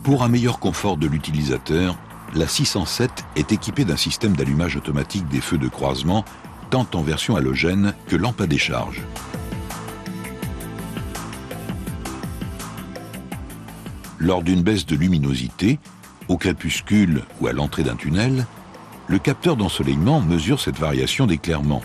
Pour un meilleur confort de l'utilisateur, la 607 est équipée d'un système d'allumage automatique des feux de croisement, tant en version halogène que lampe à décharge. Lors d'une baisse de luminosité, au crépuscule ou à l'entrée d'un tunnel, le capteur d'ensoleillement mesure cette variation d'éclairement.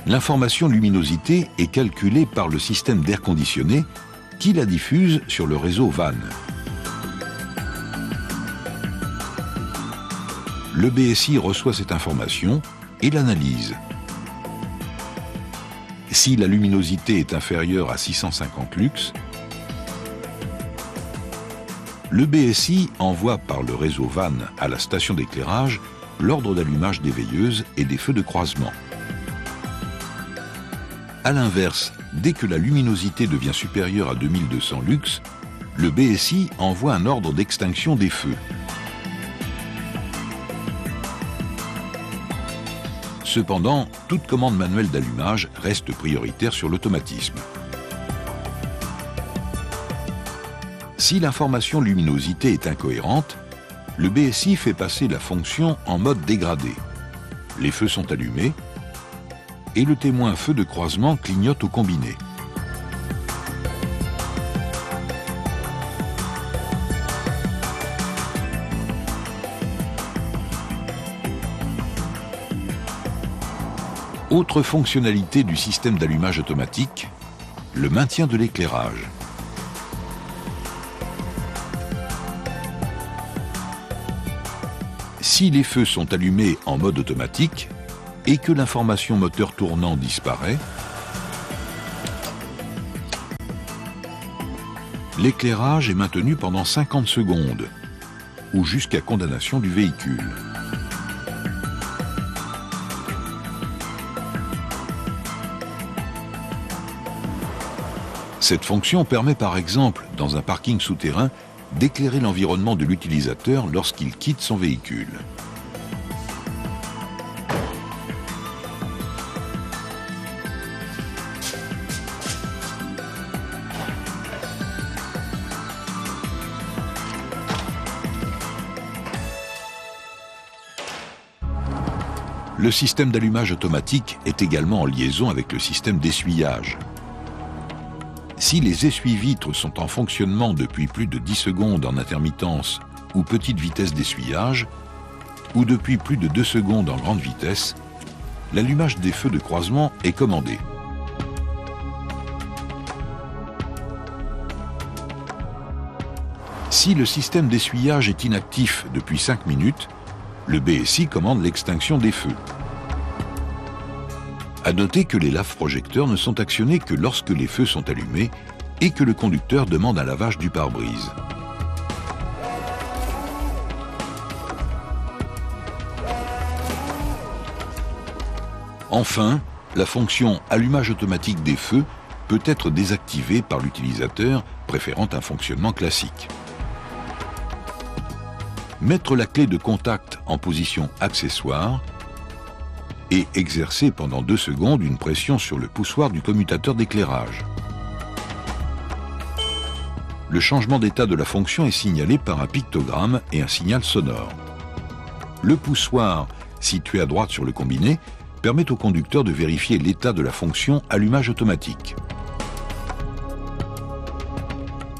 L'information luminosité est calculée par le système d'air conditionné qui la diffuse sur le réseau WAN. Le BSI reçoit cette information et l'analyse. Si la luminosité est inférieure à 650 lux, le BSI envoie par le réseau WAN à la station d'éclairage l'ordre d'allumage des veilleuses et des feux de croisement. A l'inverse, dès que la luminosité devient supérieure à 2200 lux, le BSI envoie un ordre d'extinction des feux. Cependant, toute commande manuelle d'allumage reste prioritaire sur l'automatisme. Si l'information luminosité est incohérente, le BSI fait passer la fonction en mode dégradé. Les feux sont allumés et le témoin feu de croisement clignote au combiné. Autre fonctionnalité du système d'allumage automatique, le maintien de l'éclairage. Si les feux sont allumés en mode automatique et que l'information moteur tournant disparaît, l'éclairage est maintenu pendant 50 secondes ou jusqu'à condamnation du véhicule. Cette fonction permet par exemple, dans un parking souterrain, d'éclairer l'environnement de l'utilisateur lorsqu'il quitte son véhicule. Le système d'allumage automatique est également en liaison avec le système d'essuyage. Si les essuie-vitres sont en fonctionnement depuis plus de 10 secondes en intermittence ou petite vitesse d'essuyage, ou depuis plus de 2 secondes en grande vitesse, l'allumage des feux de croisement est commandé. Si le système d'essuyage est inactif depuis 5 minutes, le BSI commande l'extinction des feux. À noter que les lave-projecteurs ne sont actionnés que lorsque les feux sont allumés et que le conducteur demande un lavage du pare-brise. Enfin, la fonction allumage automatique des feux peut être désactivée par l'utilisateur préférant un fonctionnement classique. Mettre la clé de contact en position accessoire et exercer pendant 2 secondes une pression sur le poussoir du commutateur d'éclairage. Le changement d'état de la fonction est signalé par un pictogramme et un signal sonore. Le poussoir, situé à droite sur le combiné, permet au conducteur de vérifier l'état de la fonction allumage automatique.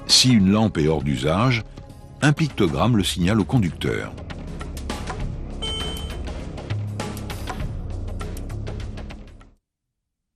Si une lampe est hors d'usage, un pictogramme le signale au conducteur.